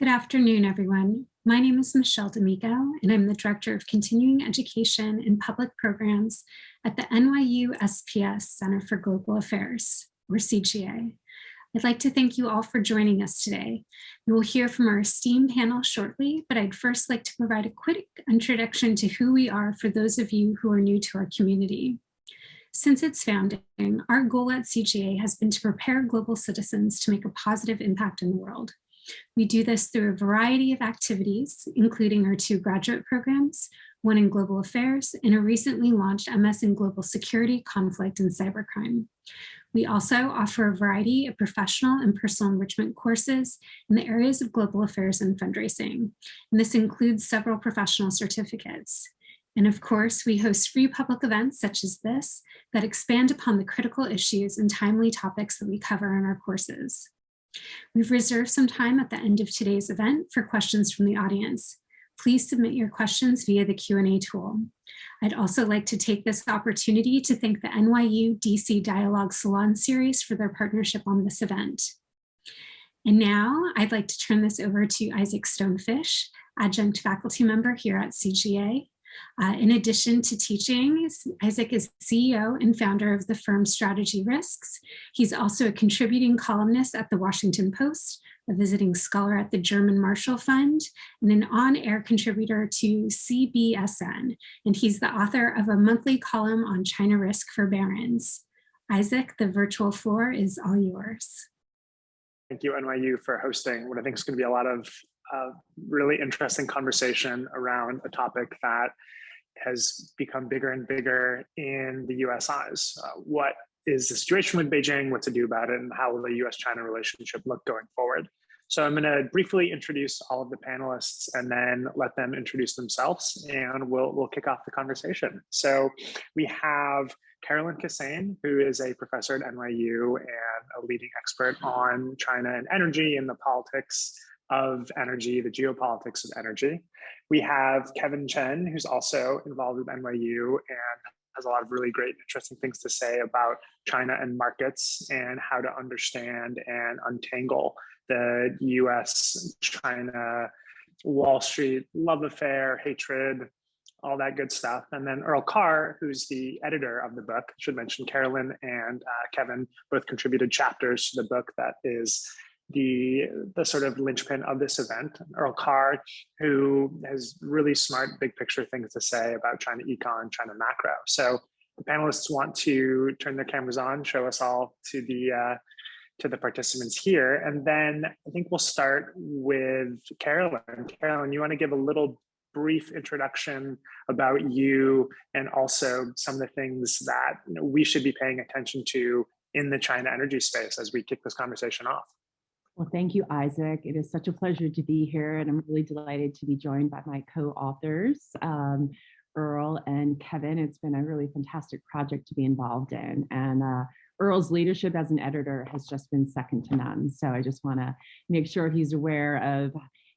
Good afternoon, everyone. My name is Michelle D'Amico, and I'm the Director of Continuing Education and Public Programs at the NYU SPS Center for Global Affairs, or CGA. I'd like to thank you all for joining us today. You will hear from our esteemed panel shortly, but I'd first like to provide a quick introduction to who we are for those of you who are new to our community. Since its founding, our goal at CGA has been to prepare global citizens to make a positive impact in the world. We do this through a variety of activities, including our 2 graduate programs, one in global affairs, and a recently launched MS in global security, conflict, and cybercrime. We also offer a variety of professional and personal enrichment courses in the areas of global affairs and fundraising, and this includes several professional certificates. And of course, we host free public events such as this that expand upon the critical issues and timely topics that we cover in our courses. We've reserved some time at the end of today's event for questions from the audience. Please submit your questions via the Q&A tool. I'd also like to take this opportunity to thank the NYU DC Dialogue Salon Series for their partnership on this event. And now I'd like to turn this over to Isaac Stonefish, adjunct faculty member here at CGA. In addition to teaching, Isaac is CEO and founder of the firm Strategy Risks. He's also a contributing columnist at the Washington Post, a visiting scholar at the German Marshall Fund, and an on-air contributor to CBSN. And he's the author of a monthly column on China risk for Barron's. Isaac, the virtual floor is all yours. Thank you, NYU, for hosting what I think is going to be a lot of really interesting conversation around a topic that has become bigger and bigger in the US eyes. What is the situation with Beijing, what to do about it, and how will the US-China relationship look going forward? So I'm going to briefly introduce all of the panelists and then let them introduce themselves, and we'll kick off the conversation. So we have Carolyn Kissane, who is a professor at NYU and a leading expert on China and energy and the politics of energy, the geopolitics of energy. We have Kevin Chen, who's also involved with NYU and has a lot of really great, interesting things to say about China and markets and how to understand and untangle the US, China, Wall Street, love affair, hatred, all that good stuff. And then Earl Carr, who's the editor of the book. I should mention Carolyn and Kevin both contributed chapters to the book that is the sort of linchpin of this event. Earl Carr, who has really smart big picture things to say about China econ, China macro. So the panelists want to turn their cameras on, show us all to the participants here. And then I think we'll start with Carolyn. Carolyn, you want to give a little brief introduction about you and also some of the things that we should be paying attention to in the China energy space as we kick this conversation off. Well, thank you, Isaac. It is such a pleasure to be here, and I'm really delighted to be joined by my co-authors, Earl and Kevin. It's been a really fantastic project to be involved in, and Earl's leadership as an editor has just been second to none. So I just want to make sure he's aware of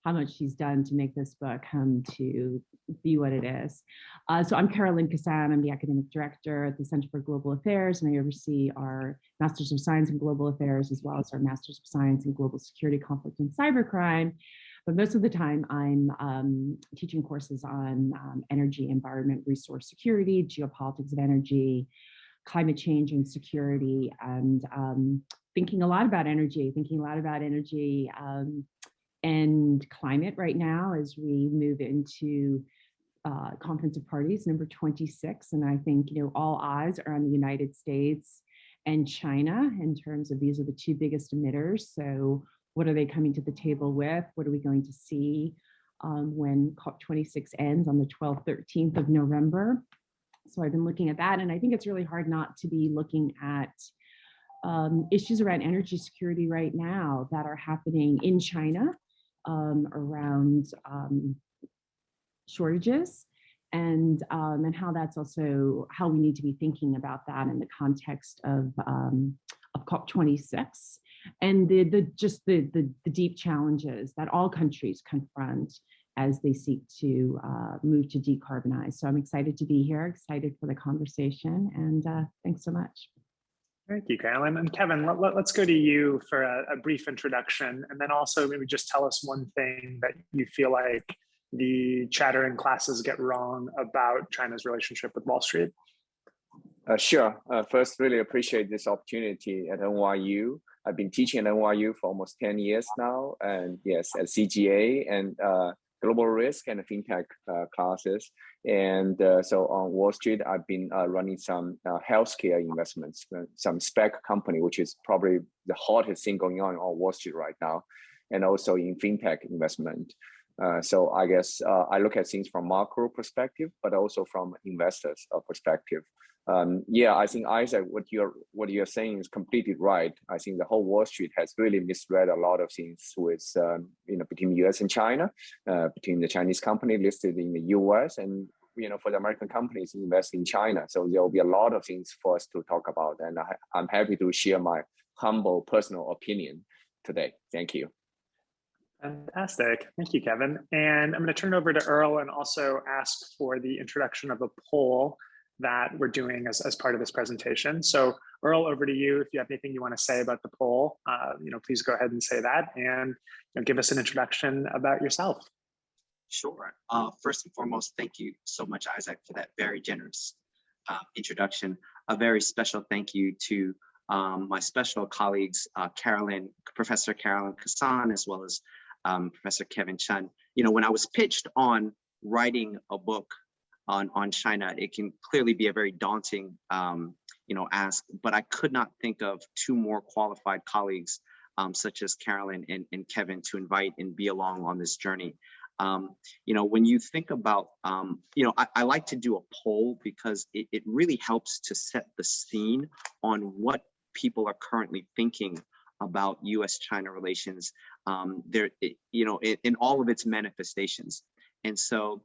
how much he's done to make this book come to be what it is. So I'm Carolyn Kissane. I'm the academic director at the Center for Global Affairs, and I oversee our Masters of Science in Global Affairs, as well as our Masters of Science in Global Security, Conflict, and Cybercrime. But most of the time, I'm teaching courses on energy, environment, resource security, geopolitics of energy, climate change and security, and thinking a lot about energy, and climate right now as we move into Conference of Parties number 26. And I think, all eyes are on the United States and China in terms of these are the 2 biggest emitters. So what are they coming to the table with? What are we going to see when COP26 ends on the 12th, 13th of November? So I've been looking at that, and I think it's really hard not to be looking at issues around energy security right now that are happening in China around shortages and how that's also how we need to be thinking about that in the context of COP26 and the deep challenges that all countries confront as they seek to move to decarbonize. So I'm excited to be here, excited for the conversation, and thanks so much. Thank you, Carolyn. And Kevin, let's go to you for a brief introduction, and then also maybe just tell us one thing that you feel like the chatter in classes get wrong about China's relationship with Wall Street. Sure. First, really appreciate this opportunity at NYU. I've been teaching at NYU for almost 10 years now, and yes, at CGA and global risk and fintech classes. And so on Wall Street, I've been running some healthcare investments, some spec company, which is probably the hottest thing going on Wall Street right now, and also in fintech investment. So I guess I look at things from macro perspective, but also from investors' perspective. Yeah, I think Isaac, what you're saying is completely right. I think the whole Wall Street has really misread a lot of things with between the U.S. and China, between the Chinese company listed in the U.S. and for the American companies invest in China. So there will be a lot of things for us to talk about, and I'm happy to share my humble personal opinion today. Thank you. Fantastic. Thank you, Kevin. And I'm going to turn it over to Earl and also ask for the introduction of a poll that we're doing as part of this presentation. So Earl, over to you. If you have anything you want to say about the poll, please go ahead and say that and give us an introduction about yourself. Sure. First and foremost, thank you so much, Isaac, for that very generous introduction. A very special thank you to my special colleagues, Professor Carolyn Kissane, as well as Professor Kevin Chun. When I was pitched on writing a book on China, it can clearly be a very daunting, ask, but I could not think of two more qualified colleagues, such as Carolyn and Kevin, to invite and be along on this journey. When you think about, I like to do a poll because it really helps to set the scene on what people are currently thinking about U.S.-China relations, in all of its manifestations. And so,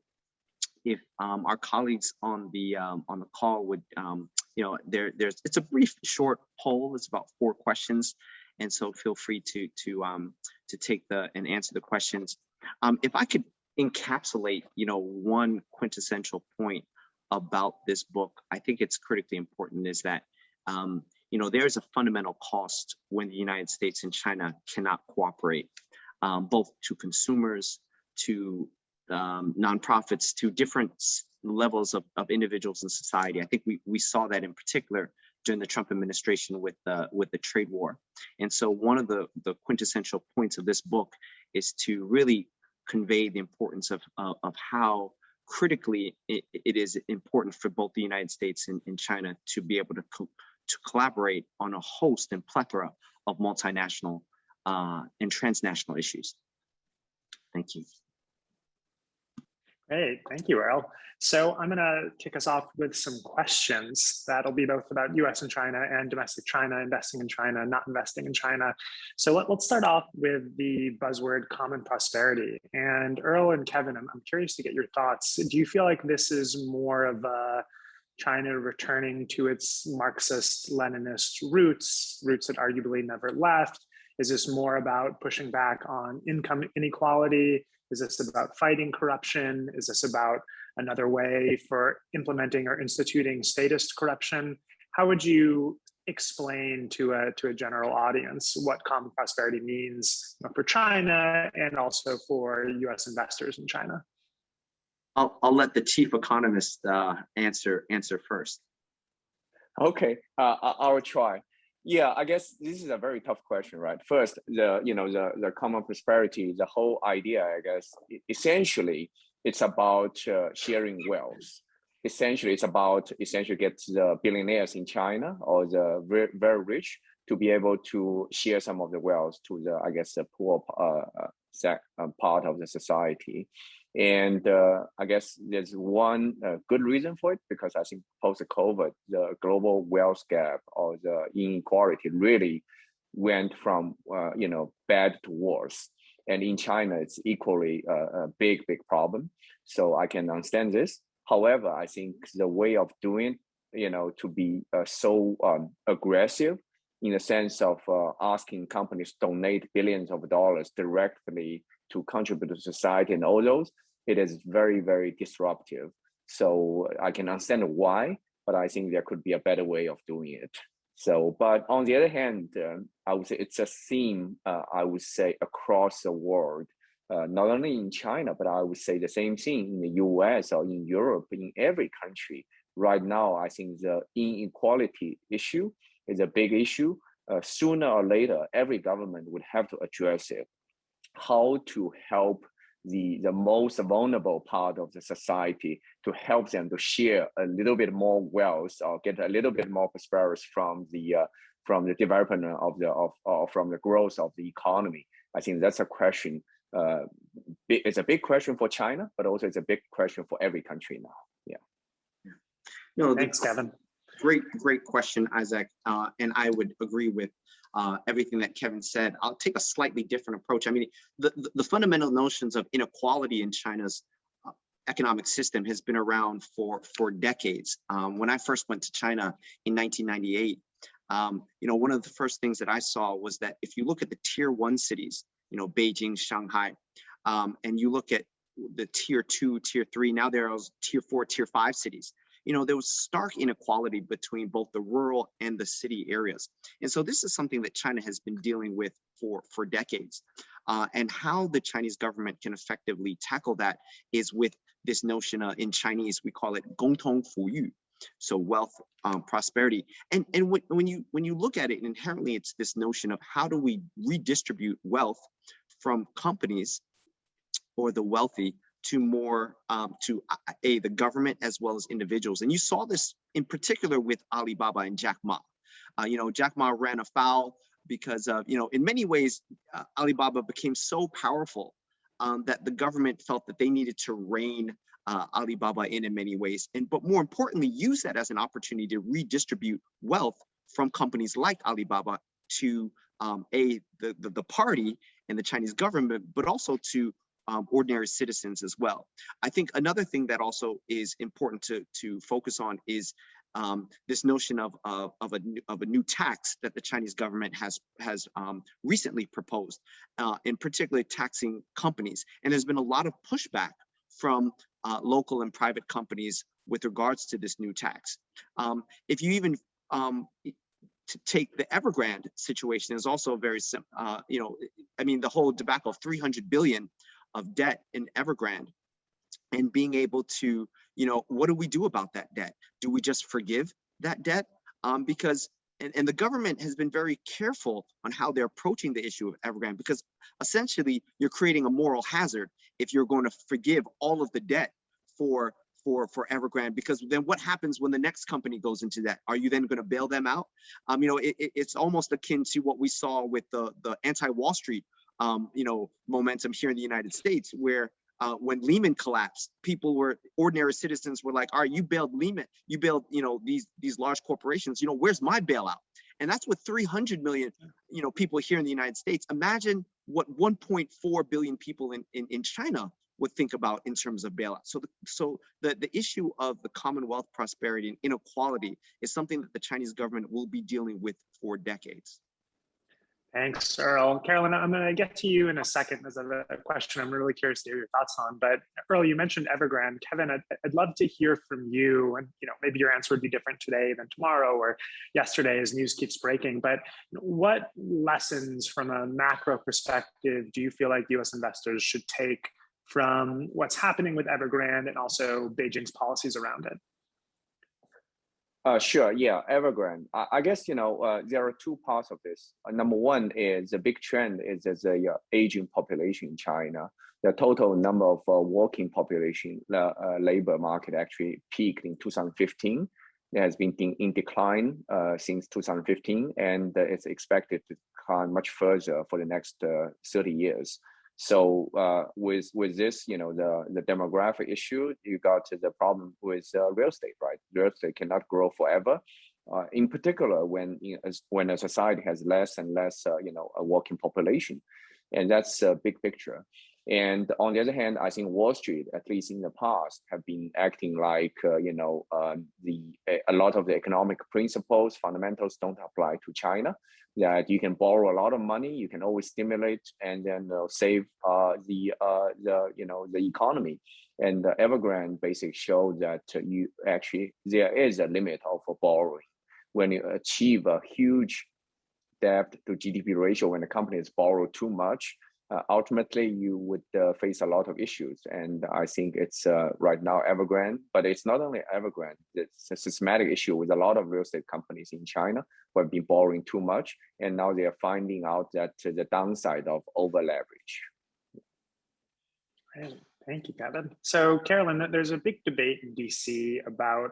if our colleagues on the call would, it's a brief, short poll. It's about 4 questions, and so feel free to take and answer the questions. If I could encapsulate, one quintessential point about this book, I think it's critically important is that, there's a fundamental cost when the United States and China cannot cooperate, both to consumers, to nonprofits, to different levels of individuals in society. I think we saw that in particular during the Trump administration with the trade war. And so one of the quintessential points of this book is to really convey the importance of how critically it is important for both the United States and China to be able to collaborate on a host and plethora of multinational and transnational issues. Thank you. Great, thank you, Earl. So I'm gonna kick us off with some questions that'll be both about US and China and domestic China, investing in China, not investing in China. So let's start off with the buzzword common prosperity. And Earl and Kevin, I'm curious to get your thoughts. Do you feel like this is more of a China returning to its Marxist-Leninist roots that arguably never left? Is this more about pushing back on income inequality? Is this about fighting corruption? Is this about another way for implementing or instituting statist corruption? How would you explain to a general audience what common prosperity means for China and also for US investors in China? I'll let the chief economist answer first. Okay, I'll try. Yeah, I guess this is a very tough question, right? First, the common prosperity, the whole idea, I guess, essentially, it's about sharing wealth. Essentially, it's about get the billionaires in China or the very rich to be able to share some of the wealth to the, I guess, the poor part of the society. And I guess there's one good reason for it, because I think post-COVID, the global wealth gap or the inequality really went from bad to worse. And in China, it's equally a big problem. So I can understand this. However, I think the way of doing, to be so aggressive in the sense of asking companies to donate billions of dollars directly to contribute to society and all those, it is very, very disruptive. So I can understand why, but I think there could be a better way of doing it. So, but on the other hand, I would say it's a theme, I would say, across the world, not only in China, but I would say the same thing in the US or in Europe, in every country. Right now, I think the inequality issue is a big issue. Sooner or later, every government would have to address it. How to help the most vulnerable part of the society, to help them to share a little bit more wealth or get a little bit more prosperity from the development from the growth of the economy. I think that's a question. It's a big question for China, but also it's a big question for every country now. Yeah. No, Thanks, Kevin. Great question, Isaac. And I would agree with everything that Kevin said. I'll take a slightly different approach. I mean, the fundamental notions of inequality in China's economic system has been around for decades. When I first went to China in 1998, one of the first things that I saw was that if you look at the tier 1 cities, Beijing, Shanghai, and you look at the tier 2, tier 3, now there are tier 4, tier 5 cities. There was stark inequality between both the rural and the city areas. And so this is something that China has been dealing with for decades. And how the Chinese government can effectively tackle that is with this notion in Chinese, we call it 共同富裕. So wealth, prosperity. And when you look at it, inherently, it's this notion of how do we redistribute wealth from companies or the wealthy to more to the government as well as individuals. And you saw this in particular with Alibaba and Jack Ma. Jack Ma ran afoul because in many ways, Alibaba became so powerful that the government felt that they needed to rein Alibaba in many ways, but more importantly, use that as an opportunity to redistribute wealth from companies like Alibaba to the party and the Chinese government, but also to ordinary citizens as well. I think another thing that also is important to focus on is this notion of a new tax that the Chinese government has recently proposed, in particular taxing companies. And there's been a lot of pushback from local and private companies with regards to this new tax. If you even to take the Evergreen situation is also very the whole debacle of 300 billion of debt in Evergreen, and being able to, what do we do about that debt? Do we just forgive that debt? Because the government has been very careful on how they're approaching the issue of Evergreen, because essentially you're creating a moral hazard if you're going to forgive all of the debt for Evergreen, because then what happens when the next company goes into that? Are you then going to bail them out? It's almost akin to what we saw with the anti-Wall Street momentum here in the United States, where when Lehman collapsed, ordinary citizens were like, all right, you bailed Lehman, you bailed, these large corporations, where's my bailout? And that's what 300 million, people here in the United States. Imagine what 1.4 billion people in China would think about in terms of bailout. So the issue of the Commonwealth prosperity and inequality is something that the Chinese government will be dealing with for decades. Thanks, Earl. Carolyn, I'm going to get to you in a second as a question I'm really curious to hear your thoughts on. But Earl, you mentioned Evergreen. Kevin, I'd love to hear from you. And maybe your answer would be different today than tomorrow or yesterday as news keeps breaking. But what lessons from a macro perspective do you feel like U.S. investors should take from what's happening with Evergreen and also Beijing's policies around it? Sure. Yeah, Evergreen. I guess there are two parts of this. Number one is the big trend is there's a aging population in China. The total number of working population, labor market actually peaked in 2015. It has been in decline since 2015, and it's expected to decline much further for the next 30 years. So with this, the demographic issue, you got the problem with real estate, right? Real estate cannot grow forever. In particular, when a society has less and less, a working population, and that's a big picture. And on the other hand, I think Wall Street, at least in the past, have been acting like a lot of the economic principles, fundamentals don't apply to China. That you can borrow a lot of money, you can always stimulate and then save the economy. And the Evergreen basically showed that there is a limit of borrowing. when you achieve a huge debt to GDP ratio, when the companies borrow too much, ultimately you would face a lot of issues. And I think it's right now Evergreen, but it's not only Evergreen, it's a systematic issue with a lot of real estate companies in China who have been borrowing too much. And now they are finding out that the downside of over leverage. Great. Thank you, Kevin. So Carolyn, there's a big debate in DC about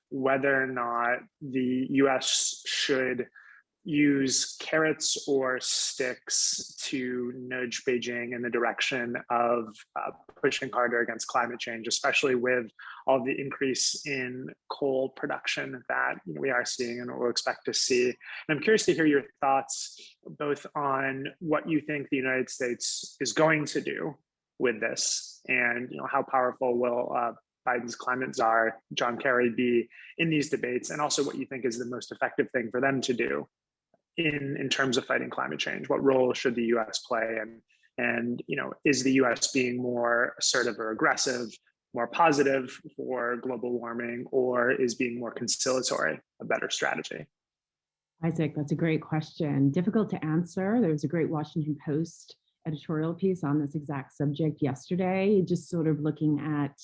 whether or not the US should use carrots or sticks to nudge Beijing in the direction of pushing harder against climate change, especially with all the increase in coal production that we are seeing and we'll expect to see. And I'm curious to hear your thoughts both on what you think the United States is going to do with this, and how powerful will Biden's climate czar, John Kerry, be in these debates, and also what you think is the most effective thing for them to do in terms of fighting climate change. What role should the US play? And is the US being more assertive or aggressive, more positive for global warming, or is being more conciliatory a better strategy? Isaac, that's a great question. Difficult to answer. There was a great Washington Post editorial piece on this exact subject yesterday, just sort of looking at,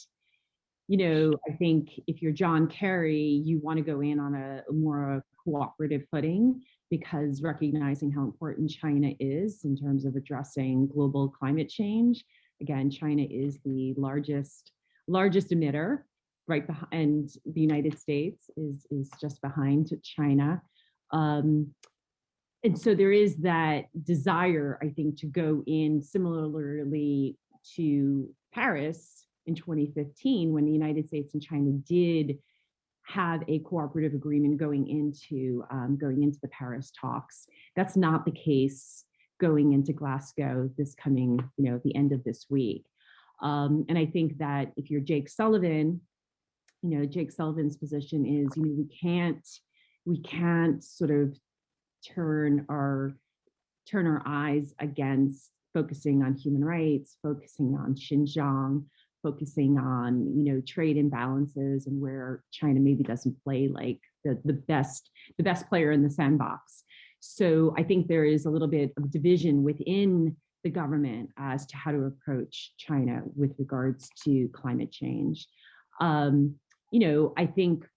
I think if you're John Kerry, you want to go in on a more cooperative footing, because recognizing how important China is in terms of addressing global climate change. Again, China is the largest emitter, right behind, and the United States is just behind China. And so there is that desire, I think, to go in similarly to Paris in 2015, when the United States and China did have a cooperative agreement going into the Paris talks. That's not the case going into Glasgow this coming, the end of this week. And I think that if you're Jake Sullivan, Jake Sullivan's position is, we can't sort of turn our eyes against focusing on human rights, focusing on Xinjiang, focusing on trade imbalances and where China maybe doesn't play like the best player in the sandbox. So I think there is a little bit of division within the government as to how to approach China with regards to climate change. I think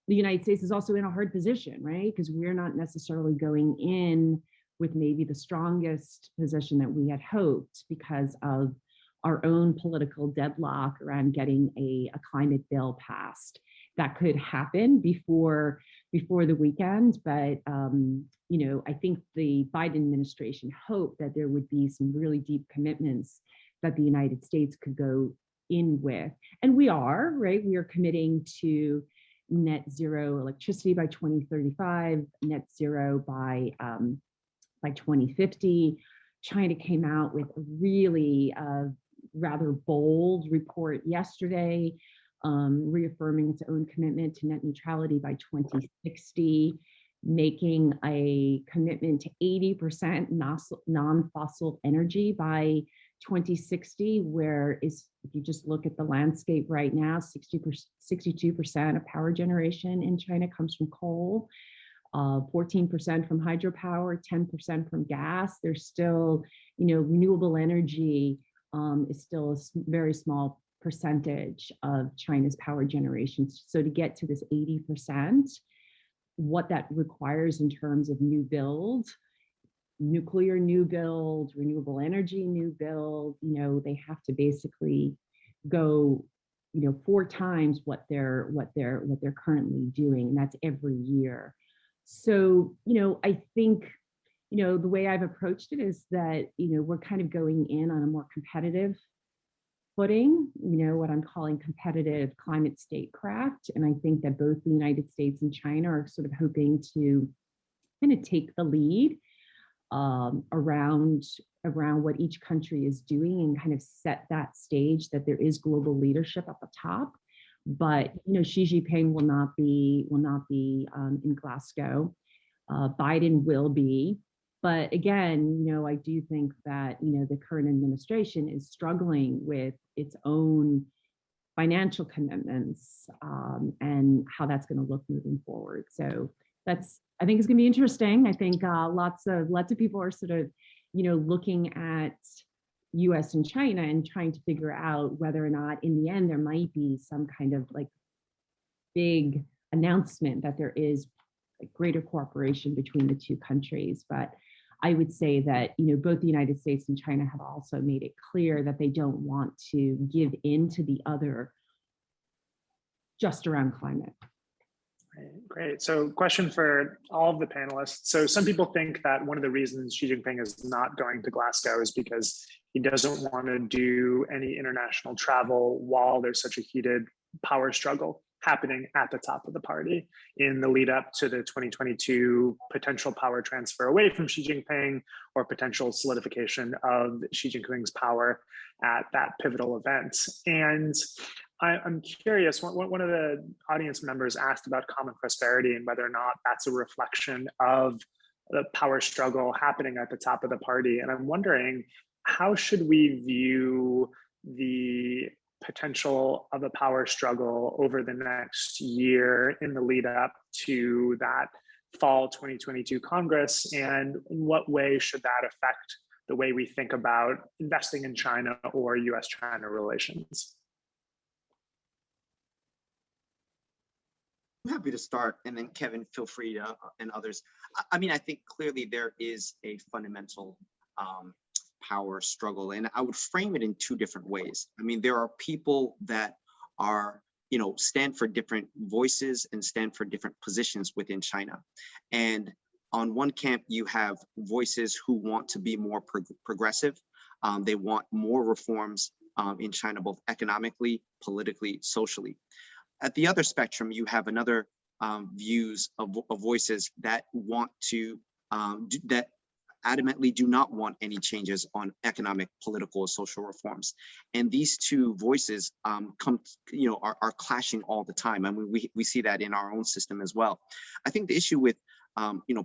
the United States is also in a hard position, right? Because we're not necessarily going in with maybe the strongest position that we had hoped because of our own political deadlock around getting a climate bill passed. That could happen before the weekend, but I think the Biden administration hoped that there would be some really deep commitments that the United States could go in with, and we are, right? We are committing to net zero electricity by 2035, net zero by 2050. China came out with a really rather bold report yesterday, reaffirming its own commitment to net neutrality by 2060, making a commitment to 80% non-fossil energy by 2060, if you just look at the landscape right now, 62% of power generation in China comes from coal, 14% from hydropower, 10% from gas. There's still, renewable energy is still a very small percentage of China's power generation. So to get to this 80%, what that requires in terms of new build, nuclear new build, renewable energy new build, they have to basically go, 4 times what they're currently doing, and that's every year. So, I think, the way I've approached it is that, we're kind of going in on a more competitive footing, what I'm calling competitive climate statecraft. And I think that both the United States and China are sort of hoping to kind of take the lead around what each country is doing and kind of set that stage that there is global leadership at the top. But Xi Jinping will not be in Glasgow. Biden will be. But again, I do think that the current administration is struggling with its own financial commitments and how that's going to look moving forward. So I think it's going to be interesting. I think lots of people are sort of, looking at US and China and trying to figure out whether or not in the end there might be some kind of like big announcement that there is like greater cooperation between the two countries. But I would say that, both the United States and China have also made it clear that they don't want to give in to the other just around climate. Great. So question for all of the panelists. So some people think that one of the reasons Xi Jinping is not going to Glasgow is because he doesn't want to do any international travel while there's such a heated power struggle happening at the top of the party in the lead up to the 2022 potential power transfer away from Xi Jinping or potential solidification of Xi Jinping's power at that pivotal event. And I'm curious, one of the audience members asked about common prosperity and whether or not that's a reflection of the power struggle happening at the top of the party. And I'm wondering, how should we view the potential of a power struggle over the next year in the lead up to that fall 2022 Congress? And in what way should that affect the way we think about investing in China or US-China relations? I'm happy to start, and then Kevin, feel free to, and others. I mean, I think clearly there is a fundamental power struggle, and I would frame it in two different ways. I mean, there are people that are, stand for different voices and stand for different positions within China. And on one camp, you have voices who want to be more progressive. They want more reforms in China, both economically, politically, socially. At the other spectrum, you have another views of voices that want to, that adamantly do not want any changes on economic, political, or social reforms. And these two voices are clashing all the time. I mean, we see that in our own system as well. I think the issue with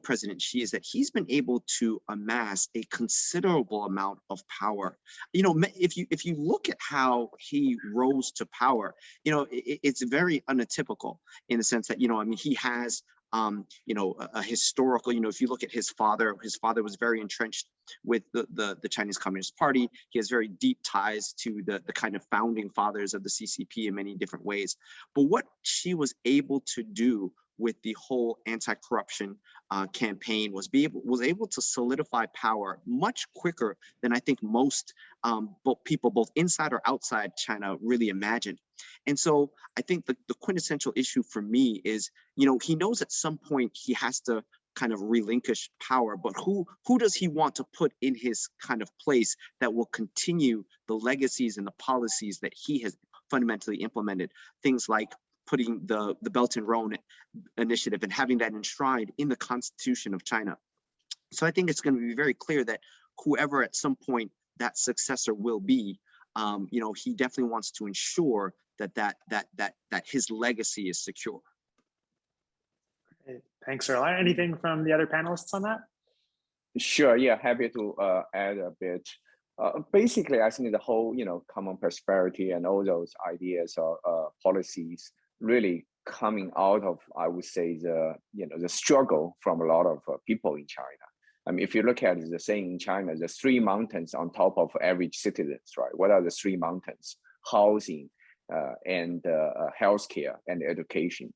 President Xi is that he's been able to amass a considerable amount of power. If you look at how he rose to power, it's very untypical in the sense that, I mean, he has a historical, if you look at his father was very entrenched with the Chinese Communist Party. He has very deep ties to the kind of founding fathers of the CCP in many different ways. But what Xi was able to do with the whole anti-corruption campaign was able to solidify power much quicker than I think most people, both inside or outside China, really imagined. And so I think the quintessential issue for me is, he knows at some point he has to kind of relinquish power, but who does he want to put in his kind of place that will continue the legacies and the policies that he has fundamentally implemented? Things like putting the Belt and Road Initiative and having that enshrined in the Constitution of China. So I think it's going to be very clear that whoever at some point that successor will be, he definitely wants to ensure that his legacy is secure. Great. Thanks, Earl. Anything from the other panelists on that? Sure. Yeah, happy to add a bit. Basically, I think the whole, common prosperity and all those ideas or policies really coming out of, I would say, the struggle from a lot of people in China. I mean, if you look at the saying in China, the three mountains on top of average citizens, right? What are the three mountains? Housing, and healthcare and education.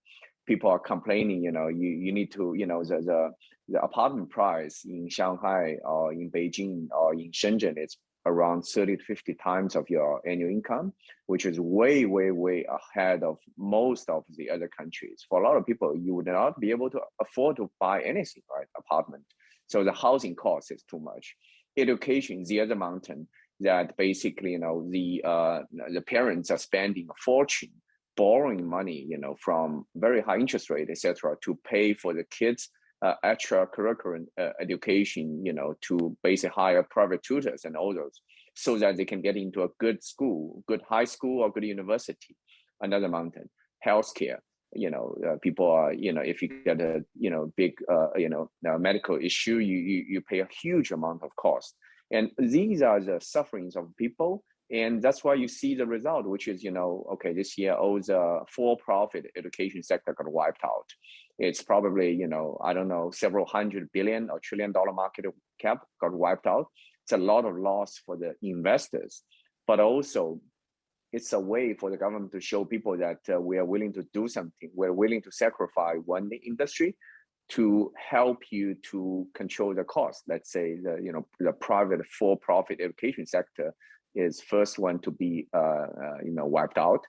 People are complaining, you need to, the apartment price in Shanghai or in Beijing or in Shenzhen, it's around 30 to 50 times of your annual income, which is way, way, way ahead of most of the other countries. For a lot of people, you would not be able to afford to buy anything, right? Apartment. So the housing cost is too much. Education is the other mountain that basically, the parents are spending a fortune borrowing money, from very high interest rate, etc., to pay for the kids' extracurricular education, to basically hire private tutors and all those, so that they can get into a good school, good high school or good university. Another mountain, healthcare. People are, if you get a, big, medical issue, you pay a huge amount of cost. And these are the sufferings of people And that's why you see the result, which is, okay, this year all the for-profit education sector got wiped out. It's probably, I don't know, several $100 billion or $1 trillion market cap got wiped out. It's a lot of loss for the investors, but also it's a way for the government to show people that we are willing to do something. We're willing to sacrifice one industry to help you to control the cost. Let's say the private for-profit education sector is first one to be wiped out,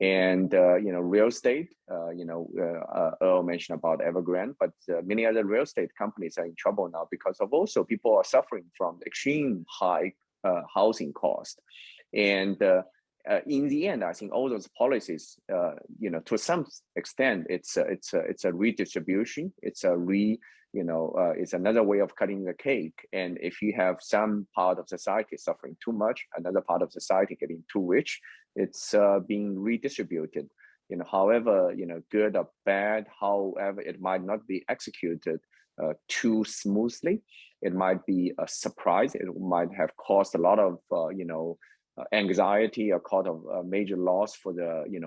and real estate. Earl mentioned about Evergreen, but many other real estate companies are in trouble now because of also people are suffering from extreme high housing cost, and in the end, I think all those policies, to some extent, it's a redistribution. It's it's another way of cutting the cake. And if you have some part of society suffering too much, another part of society getting too rich, it's being redistributed. However, good or bad, however, it might not be executed too smoothly. It might be a surprise. It might have caused a lot of, anxiety or cause of major loss for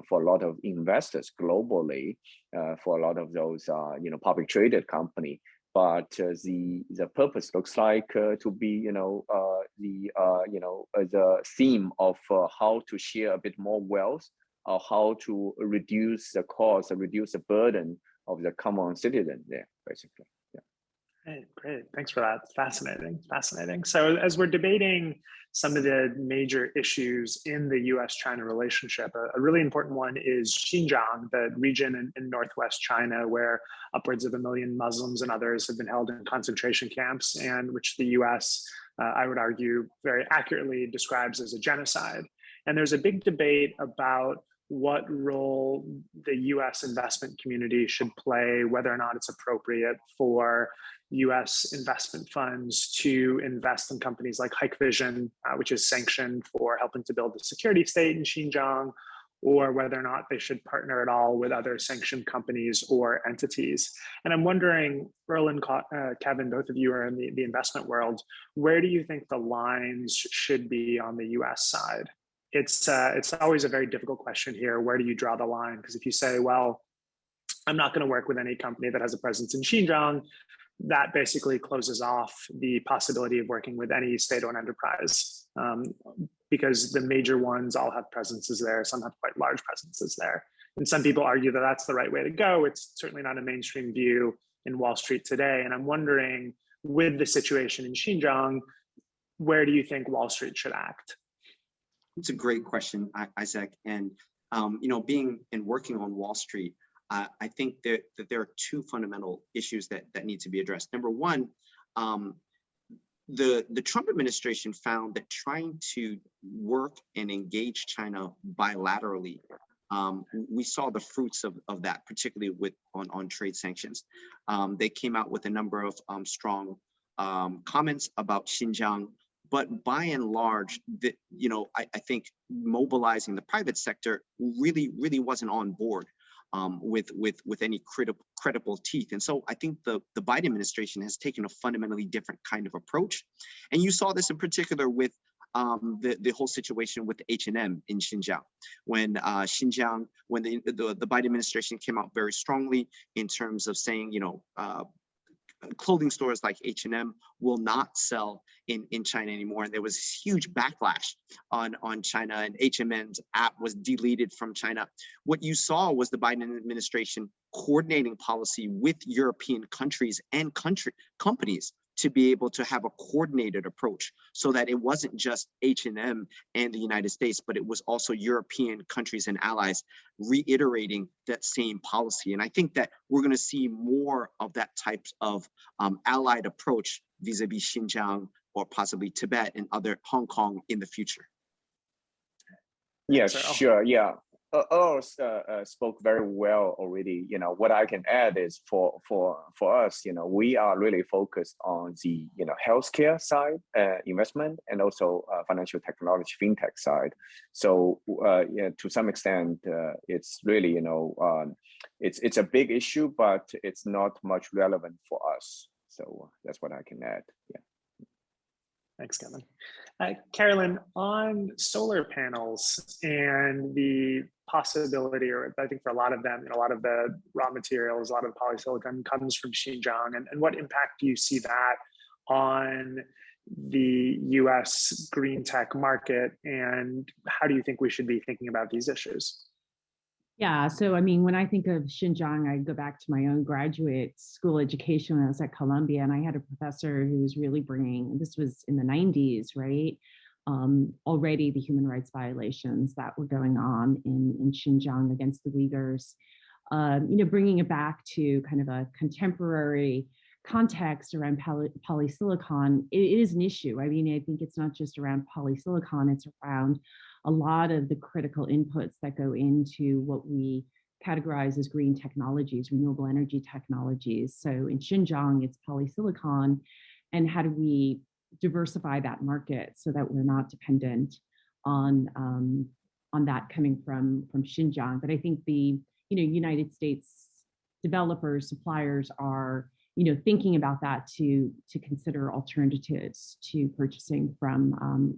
for a lot of investors globally, for a lot of those public traded company. But the purpose looks like to be the theme of how to share a bit more wealth, or how to reduce the cost or reduce the burden of the common citizen there, basically. Great. Thanks for that. Fascinating. So as we're debating some of the major issues in the US-China relationship, a really important one is Xinjiang, the region in northwest China where upwards of 1 million Muslims and others have been held in concentration camps, and which the US, I would argue, very accurately describes as a genocide. And there's a big debate about what role the US investment community should play, whether or not it's appropriate for US investment funds to invest in companies like Hikvision, which is sanctioned for helping to build the security state in Xinjiang, or whether or not they should partner at all with other sanctioned companies or entities. And I'm wondering, Earl and Kevin, both of you are in the investment world, where do you think the lines should be on the US side? It's always a very difficult question here. Where do you draw the line? Because if you say, well, I'm not going to work with any company that has a presence in Xinjiang, that basically closes off the possibility of working with any state-owned enterprise, because the major ones all have presences there. Some have quite large presences there. And some people argue that that's the right way to go. It's certainly not a mainstream view in Wall Street today. And I'm wondering, with the situation in Xinjiang, where do you think Wall Street should act? It's a great question, Isaac. And being and working on Wall Street, I think that there are two fundamental issues that need to be addressed. Number one, the Trump administration found that trying to work and engage China bilaterally, we saw the fruits of that, particularly on trade sanctions. They came out with a number of strong comments about Xinjiang. But by and large, I think mobilizing the private sector really wasn't on board with any credible teeth. And so I think the Biden administration has taken a fundamentally different kind of approach. And you saw this in particular with the whole situation with H&M in Xinjiang. When the Biden administration came out very strongly in terms of saying, clothing stores like H&M will not sell in China anymore. And there was huge backlash on China, and H&M's app was deleted from China. What you saw was the Biden administration coordinating policy with European countries and companies to be able to have a coordinated approach, so that it wasn't just H&M and the United States, but it was also European countries and allies reiterating that same policy. And I think that we're going to see more of that type of allied approach vis-a-vis Xinjiang or possibly Tibet and other Hong Kong in the future. Yeah, sure. Yeah. Earl spoke very well already. What I can add is for us, we are really focused on the healthcare side investment, and also financial technology fintech side. So to some extent, it's really it's a big issue, but it's not much relevant for us. So that's what I can add. Yeah. Thanks, Kevin. Carolyn, on solar panels and the possibility, or I think for a lot of them, a lot of the raw materials, a lot of the polysilicon comes from Xinjiang, and what impact do you see that on the US green tech market, and how do you think we should be thinking about these issues? Yeah, so I mean, when I think of Xinjiang, I go back to my own graduate school education when I was at Columbia, and I had a professor who was really bringing, this was in the 90s, right? Already the human rights violations that were going on in Xinjiang against the Uyghurs, bringing it back to kind of a contemporary context around polysilicon, it is an issue. I mean, I think it's not just around polysilicon, it's around a lot of the critical inputs that go into what we categorize as green technologies, renewable energy technologies. So in Xinjiang, it's polysilicon, and how do we diversify that market so that we're not dependent on that coming from Xinjiang. But I think the United States developers, suppliers are thinking about that to consider alternatives to purchasing from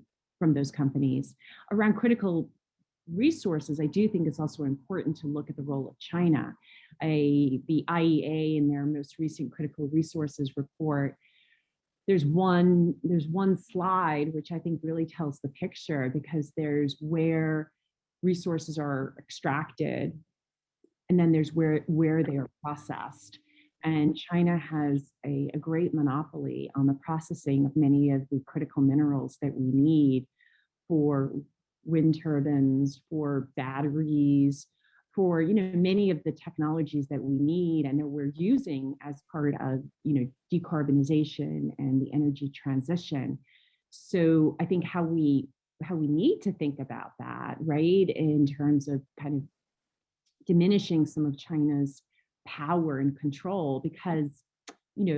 those companies. Around critical resources, I do think it's also important to look at the role of China. The IEA in their most recent critical resources report, there's one slide which I think really tells the picture, because there's where resources are extracted, and then there's where they are processed. And China has a great monopoly on the processing of many of the critical minerals that we need for wind turbines, for batteries, for many of the technologies that we need and that we're using as part of decarbonization and the energy transition. So I think how we need to think about that, right, in terms of kind of diminishing some of China's power and control, because we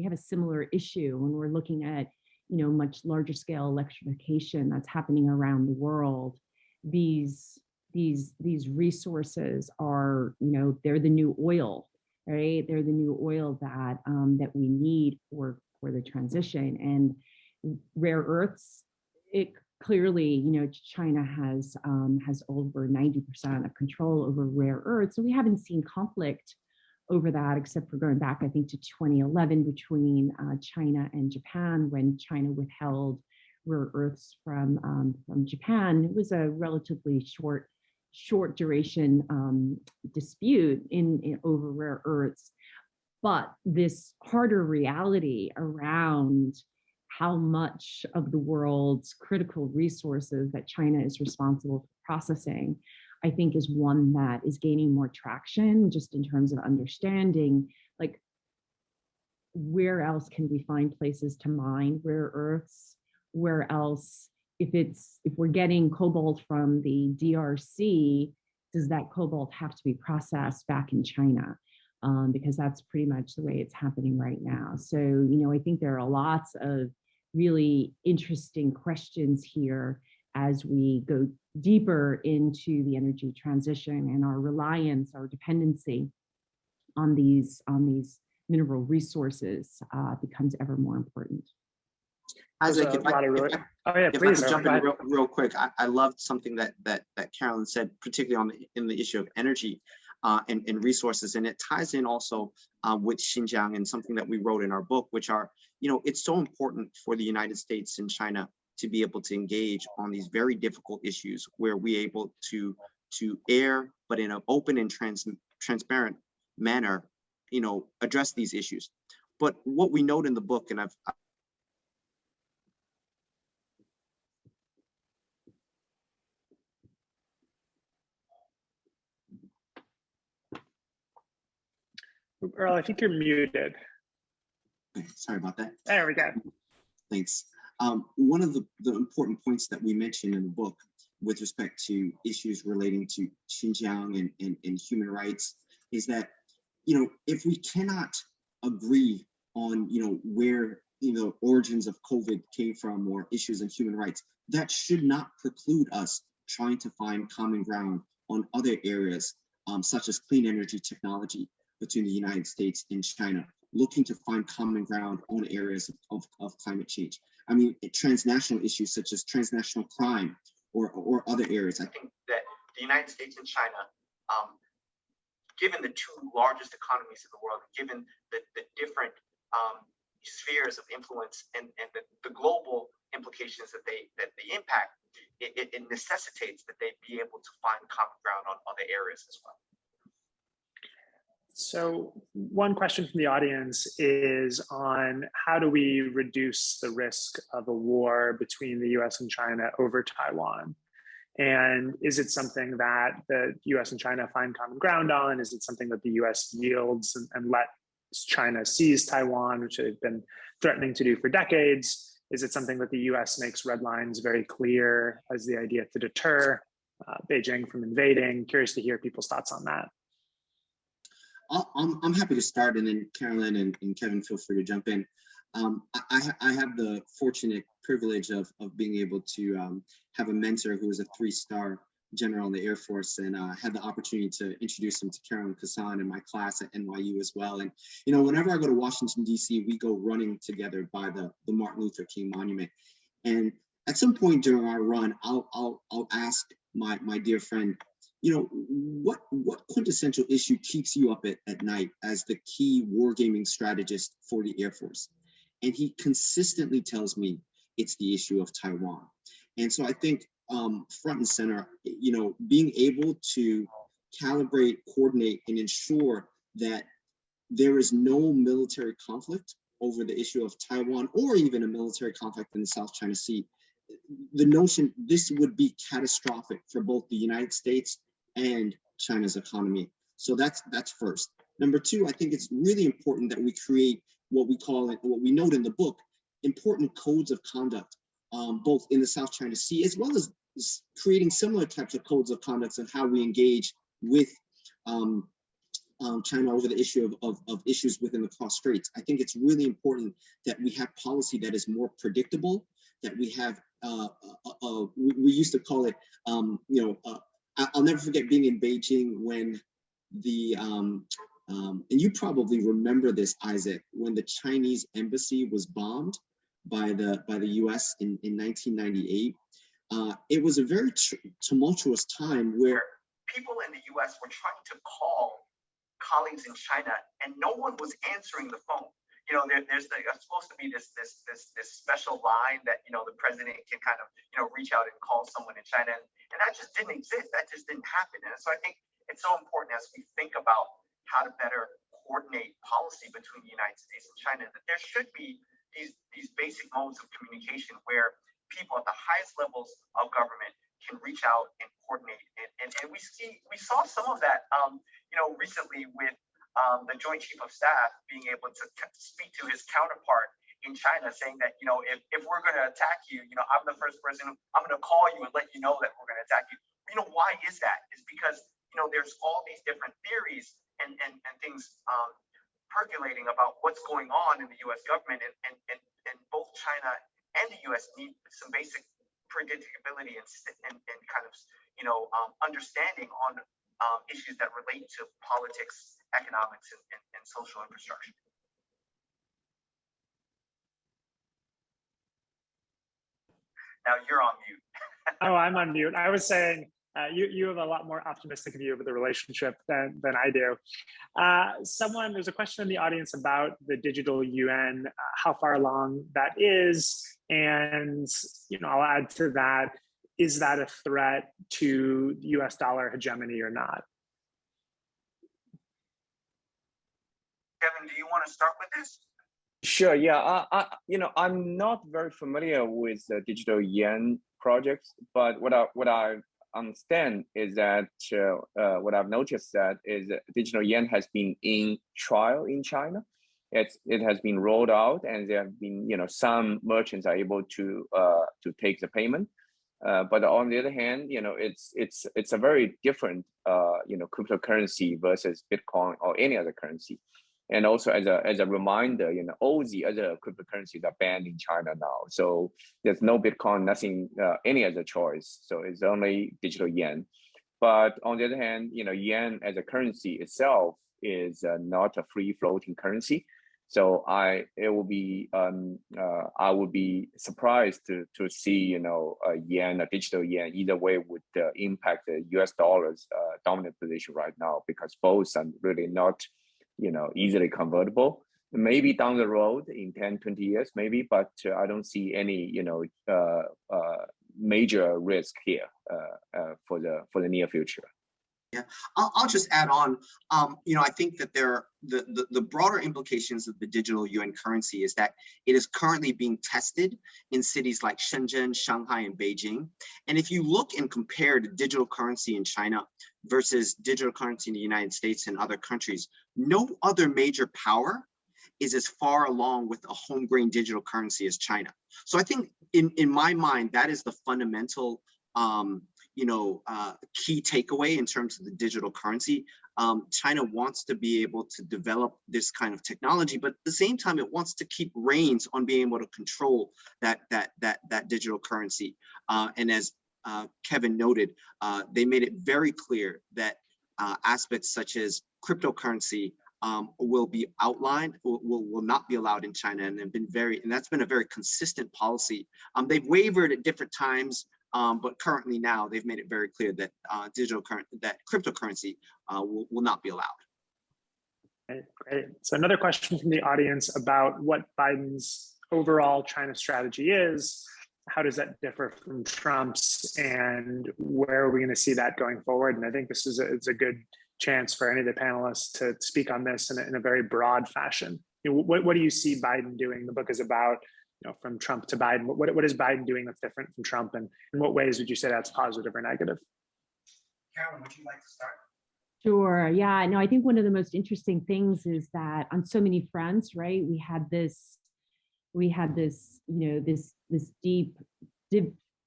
have a similar issue when we're looking at much larger scale electrification that's happening around the world. These resources are they're the new oil, right? They're the new oil that we need for the transition. And rare earths, it clearly, China has over 90% of control over rare earths. So we haven't seen conflict over that, except for going back, I think, to 2011 between China and Japan, when China withheld rare earths from Japan. It was a relatively short duration dispute in over rare earths. But this harder reality around how much of the world's critical resources that China is responsible for processing, I think, is one that is gaining more traction, just in terms of understanding, like, where else can we find places to mine rare earths? Where else, if we're getting cobalt from the DRC, does that cobalt have to be processed back in China? Because that's pretty much the way it's happening right now. So, I think there are lots of really interesting questions here as we go deeper into the energy transition, and our reliance, our dependency on these mineral resources becomes ever more important. Isaac, if I could jump in real quick, I loved something that Carolyn said, particularly in the issue of energy and resources, and it ties in also with Xinjiang and something that we wrote in our book, which are, it's so important for the United States and China to be able to engage on these very difficult issues, where we're able to air, but in an open and transparent manner, address these issues. But what we note in the book, and Earl, I think you're muted. Sorry about that. There we go. Thanks. One of the important points that we mentioned in the book with respect to issues relating to Xinjiang and human rights is that, if we cannot agree on, where, origins of COVID came from, or issues in human rights, that should not preclude us trying to find common ground on other areas, such as clean energy technology, between the United States and China. looking to find common ground on areas of climate change. I mean, transnational issues such as transnational crime or other areas. I think that the United States and China, given the two largest economies in the world, given the different spheres of influence and the global implications that they impact, it necessitates that they be able to find common ground on other areas as well. So one question from the audience is on how do we reduce the risk of a war between the US and China over Taiwan? And is it something that the US and China find common ground on? Is it something that the US yields and lets China seize Taiwan, which they've been threatening to do for decades? Is it something that the US makes red lines very clear as the idea to deter Beijing from invading? Curious to hear people's thoughts on that. I'm happy to start, and then Carolyn and Kevin, feel free to jump in. I have the fortunate privilege of being able to have a mentor who was a 3-star general in the Air Force, and had the opportunity to introduce him to Carolyn Kissane in my class at NYU as well. And you know, whenever I go to Washington D.C., we go running together by the Martin Luther King Monument. And at some point during our run, I'll ask my dear friend, you know, what quintessential issue keeps you up at night as the key wargaming strategist for the Air Force? And he consistently tells me it's the issue of Taiwan. And so I think front and center, you know, being able to calibrate, coordinate, and ensure that there is no military conflict over the issue of Taiwan, or even a military conflict in the South China Sea, the notion this would be catastrophic for both the United States and China's economy. So that's first. Number two, I think it's really important that we create what we call it, what we note in the book, important codes of conduct, both in the South China Sea, as well as creating similar types of codes of conduct on how we engage with China over the issue of issues within the cross straits. I think it's really important that we have policy that is more predictable, that we have, we used to call it, I'll never forget being in Beijing when the, and you probably remember this, Isaac, when the Chinese embassy was bombed by the US in 1998. It was a very tumultuous time where people in the US were trying to call colleagues in China and no one was answering the phone. You know, there's supposed to be this special line that, you know, the president can kind of, you know, reach out and call someone in China, and that just didn't exist. That just didn't happen. And so I think it's so important as we think about how to better coordinate policy between the United States and China, that there should be these basic modes of communication where people at the highest levels of government can reach out and coordinate. And we saw some of that, you know, recently with the Joint Chief of Staff being able to speak to his counterpart in China, saying that, you know, if we're going to attack you, you know, I'm the first person, I'm going to call you and let you know that we're going to attack you. You know, why is that? It's because, you know, there's all these different theories and things percolating about what's going on in the U.S. government, and both China and the U.S. need some basic predictability and kind of, you know, understanding on issues that relate to politics, economics, and social infrastructure. Now you're on mute. Oh, I'm on mute. I was saying you have a lot more optimistic view of the relationship than I do. There's a question in the audience about the digital yuan, how far along that is, and you know, I'll add to that. Is that a threat to U.S. dollar hegemony or not? Kevin, do you want to start with this? Sure. Yeah. You know, I'm not very familiar with the digital yen projects, but what I understand is that what I've noticed that is that digital yen has been in trial in China. It has been rolled out, and there have been, you know, some merchants are able to take the payment. But on the other hand, you know, it's a very different you know, cryptocurrency versus Bitcoin or any other currency. And also as a reminder, you know, all the other cryptocurrencies are banned in China now. So there's no Bitcoin, nothing, any other choice. So it's only digital yen. But on the other hand, you know, yen as a currency itself is not a free floating currency. So I would be surprised to see a yen, a digital yen, either way would impact the U.S. dollar's dominant position right now, because both are really not easily convertible. Maybe down the road in 10, 20 years, maybe, but I don't see any major risk here for the near future. Yeah, I'll just add on. I think that the broader implications of the digital yuan currency is that it is currently being tested in cities like Shenzhen, Shanghai, and Beijing. And if you look and compare the digital currency in China versus digital currency in the United States and other countries, no other major power is as far along with a home-grain digital currency as China. So I think in my mind, that is the fundamental key takeaway in terms of the digital currency. China wants to be able to develop this kind of technology, but at the same time, it wants to keep reins on being able to control that digital currency. And as Kevin noted, they made it very clear that aspects such as cryptocurrency will be outlined, will not be allowed in China, and that's been a very consistent policy. They've wavered at different times. But currently now they've made it very clear that cryptocurrency will not be allowed. Great. So another question from the audience about what Biden's overall China strategy is. How does that differ from Trump's, and where are we going to see that going forward? And I think this is a good chance for any of the panelists to speak on this in a very broad fashion. What do you see Biden doing? The book is about from Trump to Biden. What is Biden doing that's different from Trump, and in what ways would you say that's positive or negative? Carolyn, would you like to start? Sure. Yeah. No, I think one of the most interesting things is that on so many fronts, right? We had this, this deep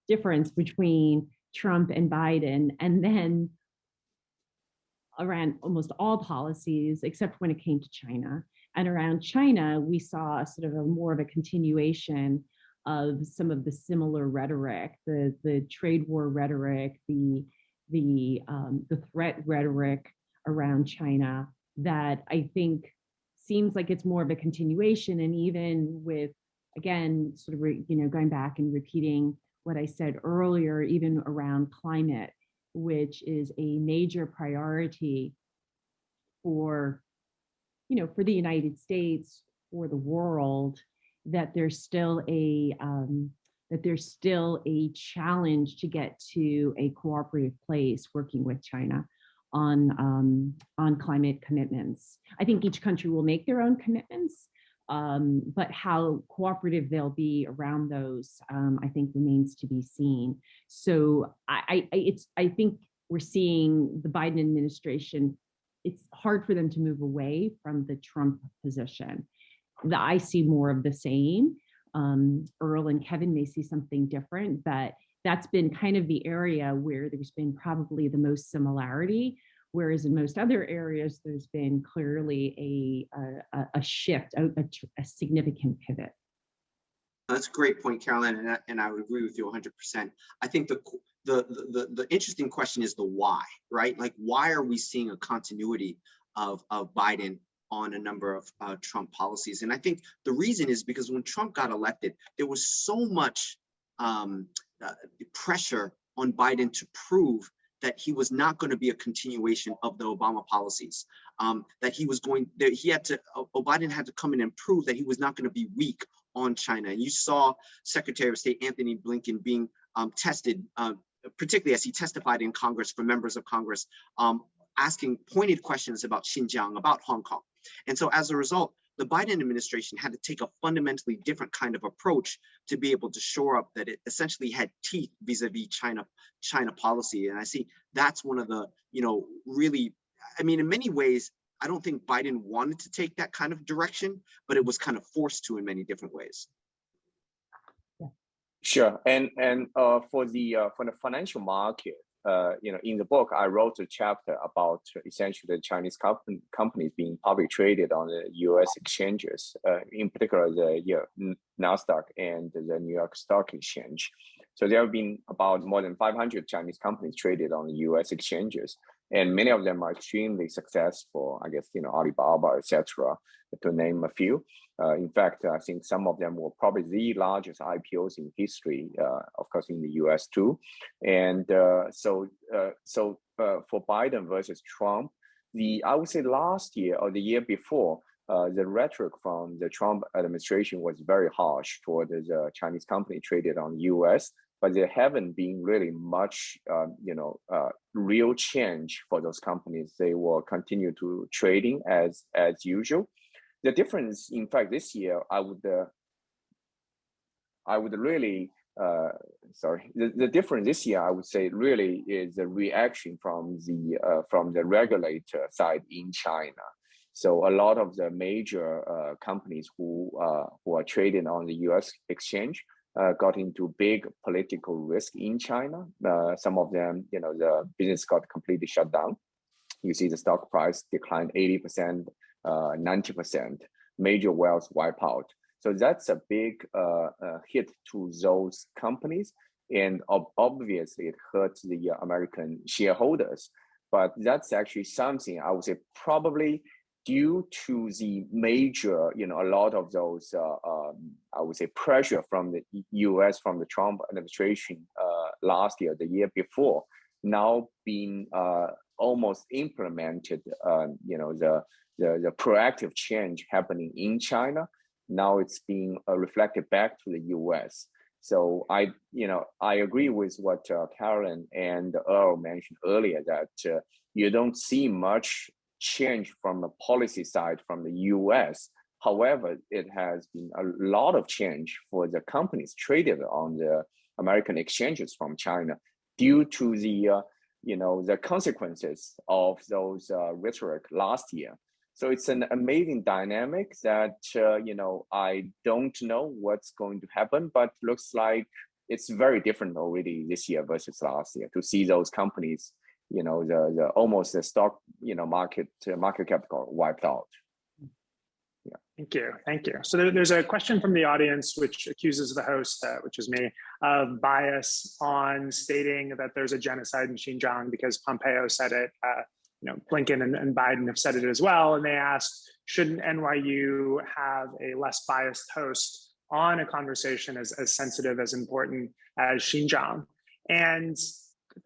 difference between Trump and Biden, and then around almost all policies, except when it came to China. And around China, we saw sort of more of a continuation of some of the similar rhetoric, the trade war rhetoric, the threat rhetoric around China, that I think seems like it's more of a continuation. And even with, again, sort of going back and repeating what I said earlier, even around climate, which is a major priority for the United States, for the world, that there's still a challenge to get to a cooperative place working with China on climate commitments. I think each country will make their own commitments, but how cooperative they'll be around those, I think, remains to be seen. So I think we're seeing the Biden administration. It's hard for them to move away from the Trump position. I see more of the same. Earl and Kevin may see something different, but that's been kind of the area where there's been probably the most similarity, whereas in most other areas, there's been clearly a shift, a significant pivot. That's a great point, Carolyn, and I would agree with you 100%. I think the interesting question is the why, right? Like, why are we seeing a continuity of Biden on a number of Trump policies? And I think the reason is because when Trump got elected, there was so much pressure on Biden to prove that he was not going to be a continuation of the Obama policies, that Biden had to come in and prove that he was not going to be weak on China. And you saw Secretary of State Anthony Blinken being tested, particularly as he testified in Congress for members of Congress, asking pointed questions about Xinjiang, about Hong Kong. And so as a result, the Biden administration had to take a fundamentally different kind of approach to be able to shore up that it essentially had teeth vis-a-vis China policy. And I see that's one of the, really, I mean, in many ways, I don't think Biden wanted to take that kind of direction, but it was kind of forced to in many different ways. Yeah. Sure, and for the financial market, in the book, I wrote a chapter about essentially the Chinese companies being publicly traded on the U.S. exchanges, in particular the NASDAQ and the New York Stock Exchange. So there have been about more than 500 Chinese companies traded on the U.S. exchanges. and many of them are extremely successful. I guess, Alibaba, etc., to name a few. In fact, I think some of them were probably the largest IPOs in history, of course, in the US too. And so for Biden versus Trump, I would say last year or the year before, the rhetoric from the Trump administration was very harsh toward the Chinese company traded on the US, but there haven't been really much, real change for those companies. They will continue to trading as usual. The difference, in fact, this year, I would really, the difference this year, I would say, really is the reaction from the regulator side in China. So a lot of the major companies who are trading on the U.S. exchange got into big political risk in China. Some of them, the business got completely shut down. You see the stock price declined 80%, 90%. Major wealth wipe out. So that's a big hit to those companies, and obviously it hurts the American shareholders. But that's actually something I would say probably due to the major, a lot of those, I would say, pressure from the U.S. from the Trump administration last year, the year before, now being almost implemented. The proactive change happening in China. Now it's being reflected back to the U.S. So I agree with what Carolyn and Earl mentioned earlier, that you don't see much change from the policy side from the U.S. However, it has been a lot of change for the companies traded on the American exchanges from China due to the consequences of those rhetoric last year. So it's an amazing dynamic that, I don't know what's going to happen, but looks like it's very different already this year versus last year to see those companies, the almost the stock, market capital wiped out. Yeah. Thank you. So there's a question from the audience which accuses the host, which is me, of bias on stating that there's a genocide in Xinjiang because Pompeo said it. Blinken and Biden have said it as well. And they asked, shouldn't NYU have a less biased host on a conversation as sensitive, as important as Xinjiang? And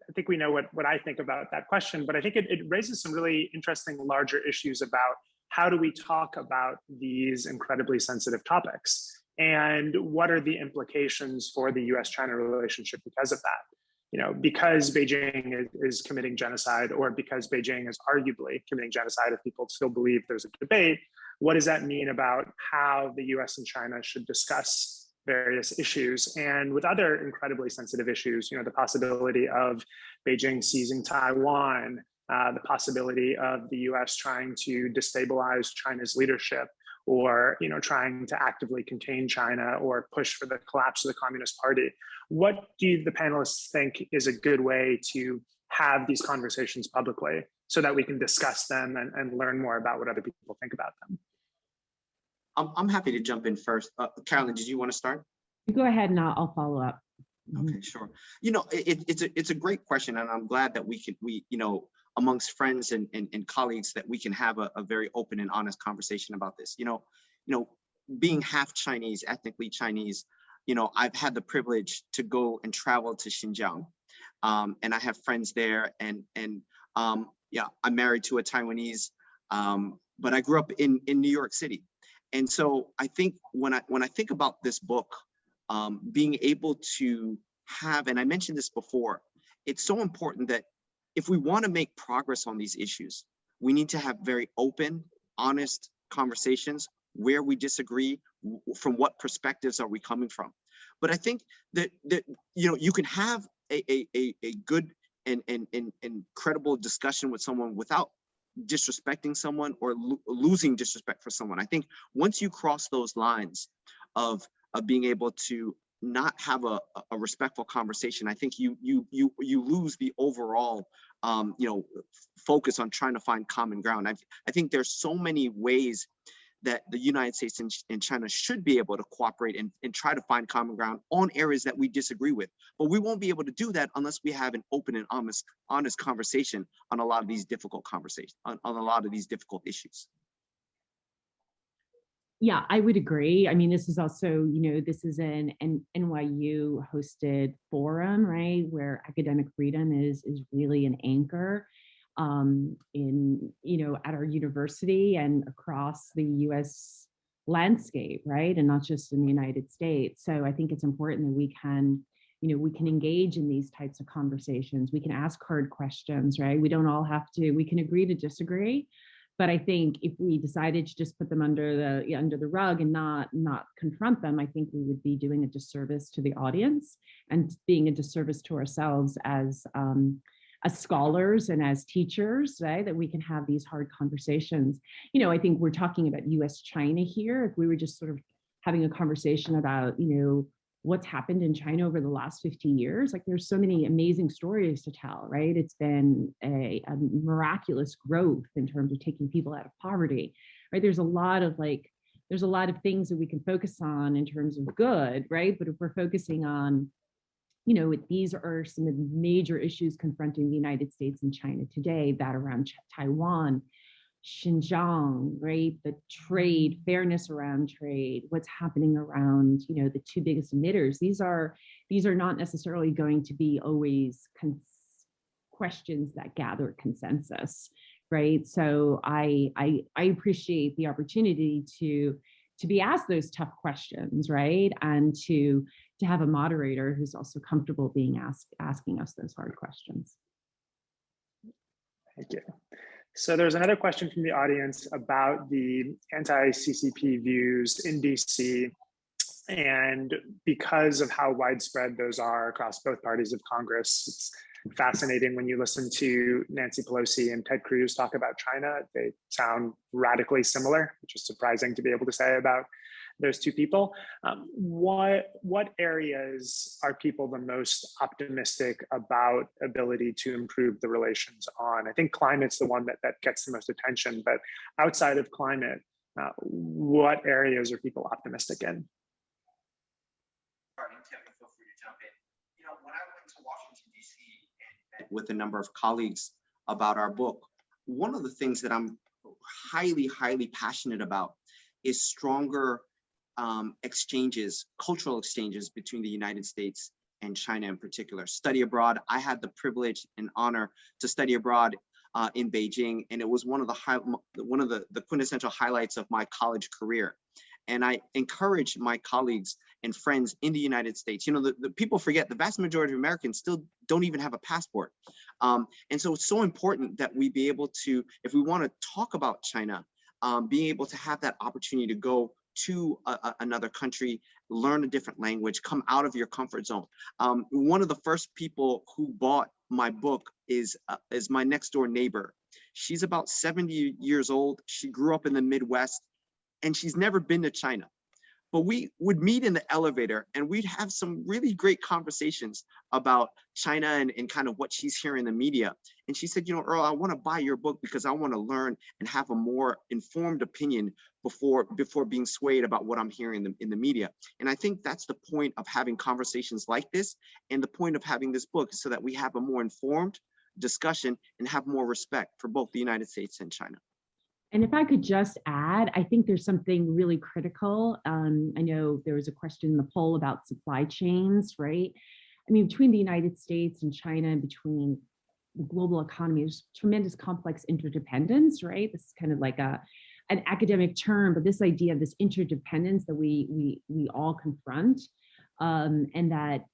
I think we know what I think about that question, but I think it raises some really interesting larger issues about how do we talk about these incredibly sensitive topics? And what are the implications for the US-China relationship because of that? Because Beijing is committing genocide, or because Beijing is arguably committing genocide, if people still believe there's a debate, what does that mean about how the US and China should discuss various issues? And with other incredibly sensitive issues, the possibility of Beijing seizing Taiwan, the possibility of the US trying to destabilize China's leadership, or trying to actively contain China or push for the collapse of the Communist Party. What do the panelists think is a good way to have these conversations publicly so that we can discuss them and learn more about what other people think about them? I'm happy to jump in first. Carolyn, did you want to start? Go ahead and I'll follow up. Okay, sure. It's a great question, and I'm glad that we amongst friends and colleagues, that we can have a very open and honest conversation about this. Being half Chinese, ethnically Chinese, I've had the privilege to go and travel to Xinjiang, and I have friends there, and I'm married to a Taiwanese, but I grew up in New York City. And so I think when I think about this book, being able to have, and I mentioned this before, it's so important that if we want to make progress on these issues, we need to have very open, honest conversations where we disagree, from what perspectives are we coming from. But I think that you can have a good and credible discussion with someone without disrespecting someone or losing disrespect for someone. I think once you cross those lines of being able to not have a respectful conversation, I think you lose the overall focus on trying to find common ground. I think there's so many ways that the United States and China should be able to cooperate and try to find common ground on areas that we disagree with. But we won't be able to do that unless we have an open and honest conversation on a lot of these difficult conversations, on a lot of these difficult issues. Yeah, I would agree. I mean, this is also, this is an NYU hosted forum, right, where academic freedom is really an anchor at our university and across the US landscape, right? And not just in the United States. So I think it's important that we can engage in these types of conversations. We can ask hard questions, right? We don't all have to, we can agree to disagree. But I think if we decided to just put them under the rug and not confront them, I think we would be doing a disservice to the audience and being a disservice to ourselves as scholars and as teachers, right? That we can have these hard conversations. I think we're talking about US-China here. If we were just sort of having a conversation about, what's happened in China over the last 50 years, like there's so many amazing stories to tell, right? It's been a miraculous growth in terms of taking people out of poverty, right? There's a lot of things that we can focus on in terms of good, right? But if we're focusing on, these are some of the major issues confronting the United States and China today, that around Taiwan, Xinjiang, right? The trade, fairness around trade, what's happening around, the two biggest emitters. These are not necessarily going to be always questions that gather consensus, right? So I appreciate the opportunity to be asked those tough questions, right? And to have a moderator who's also comfortable being asking us those hard questions. Thank you. So there's another question from the audience about the anti-CCP views in DC. And because of how widespread those are across both parties of Congress, it's fascinating when you listen to Nancy Pelosi and Ted Cruz talk about China. They sound radically similar, which is surprising to be able to say about those two people. What areas are people the most optimistic about ability to improve the relations on? I think climate's the one that gets the most attention, but outside of climate, what areas are people optimistic in? Feel free to jump in. When I went to Washington, D.C. and met with a number of colleagues about our book, one of the things that I'm highly, highly passionate about is stronger cultural exchanges between the United States and China in particular. Study abroad, I had the privilege and honor to study abroad in Beijing, and it was one of the quintessential highlights of my college career. And I encourage my colleagues and friends in the United States. The people forget the vast majority of Americans still don't even have a passport. And so it's so important that we be able to, if we want to talk about China, being able to have that opportunity to go to another country, learn a different language, come out of your comfort zone. One of the first people who bought my book is my next door neighbor. She's about 70 years old. She grew up in the Midwest and she's never been to China. But we would meet in the elevator and we'd have some really great conversations about China and kind of what she's hearing in the media. And she said, Earl, I want to buy your book because I want to learn and have a more informed opinion before being swayed about what I'm hearing in the media. And I think that's the point of having conversations like this, and the point of having this book, so that we have a more informed discussion and have more respect for both the United States and China. And if I could just add, I think there's something really critical. I know there was a question in the poll about supply chains, right? I mean, between the United States and China, between the global economy, there's tremendous complex interdependence, right? This is kind of like an academic term, but this idea of this interdependence that we all confront, and that,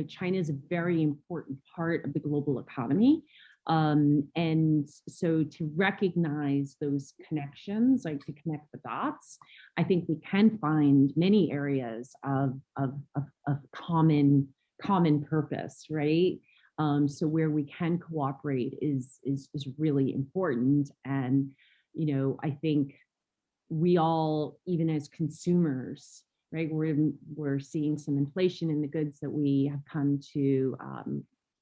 China is a very important part of the global economy. And so to recognize those connections, like to connect the dots, I think we can find many areas of common purpose, right? So where we can cooperate is really important. And, I think we all, even as consumers, right, we're seeing some inflation in the goods that we have come to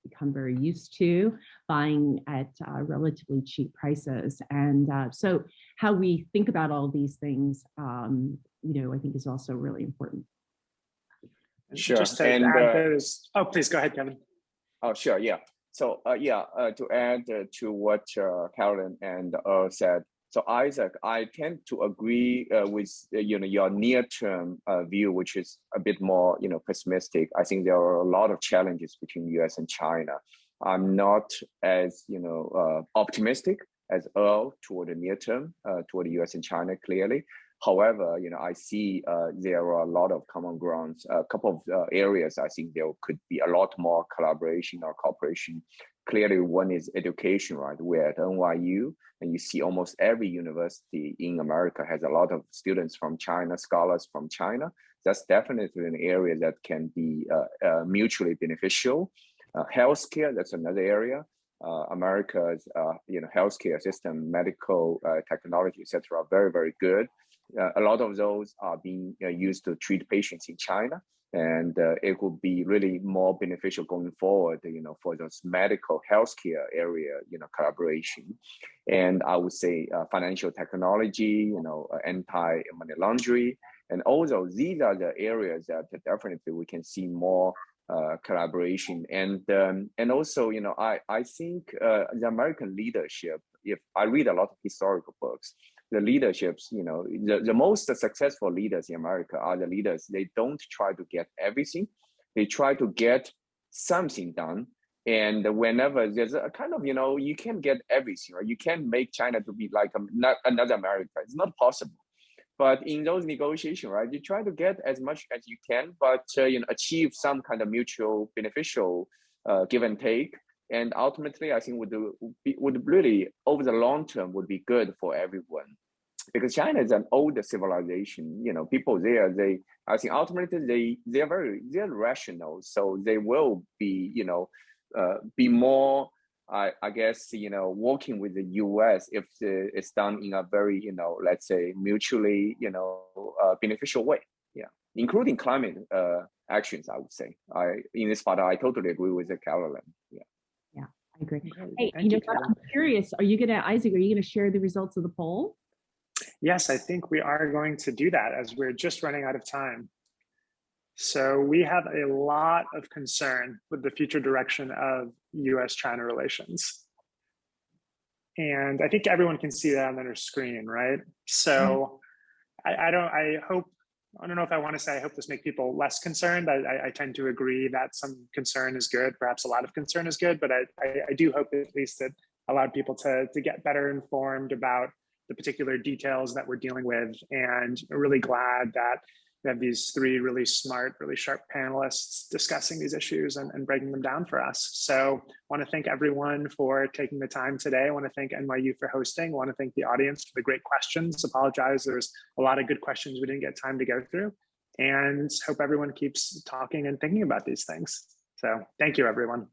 become very used to buying at relatively cheap prices. And so how we think about all these things, I think is also really important. Sure. Just to add those, oh, please go ahead, Kevin. Oh, sure, yeah. So to add to what Carolyn and Earl said, so Isaac, I tend to agree with your near-term view, which is a bit more pessimistic. I think there are a lot of challenges between U.S. and China. I'm not as optimistic as Earl toward the near term, toward the U.S. and China clearly. However, I see there are a lot of common grounds. A couple of areas I think there could be a lot more collaboration or cooperation. Clearly, one is education, right? We're at NYU, and you see almost every university in America has a lot of students from China, scholars from China. That's definitely an area that can be mutually beneficial. Healthcare, that's another area. America's healthcare system, medical technology, etc., are very, very good. A lot of those are being used to treat patients in China, and it would be really more beneficial going forward, for those medical healthcare area, collaboration. And I would say financial technology, anti-money laundering, and also these are the areas that definitely we can see more collaboration. And also, I think the American leadership, if I read a lot of historical books, the leaderships, the most successful leaders in America are the leaders. They don't try to get everything. They try to get something done. And whenever there's a kind of, you can't get everything, right? You can't make China to be like another America. It's not possible. But in those negotiations, right, you try to get as much as you can, but achieve some kind of mutual beneficial give and take. And ultimately, I think would really, over the long term, would be good for everyone. Because China is an older civilization. People there, I think ultimately they're rational. So they will be, be more, I guess, working with the US if it's done in a very, let's say mutually, beneficial way. Yeah, including climate actions, I would say. In this part, I totally agree with Carolyn. Yeah. I agree. Hey, I'm curious, Isaac, are you going to share the results of the poll? Yes, I think we are going to do that as we're just running out of time. So we have a lot of concern with the future direction of US-China relations. And I think everyone can see that on their screen, right? So I don't know if I want to say I hope this makes people less concerned. I tend to agree that some concern is good. Perhaps a lot of concern is good, but I do hope at least that allowed people to get better informed about the particular details that we're dealing with. And I'm really glad that we have these three really smart, really sharp panelists discussing these issues and breaking them down for us. So I want to thank everyone for taking the time today. I want to thank NYU for hosting. I want to thank the audience for the great questions. Apologize, there's a lot of good questions we didn't get time to go through. And hope everyone keeps talking and thinking about these things. So thank you, everyone.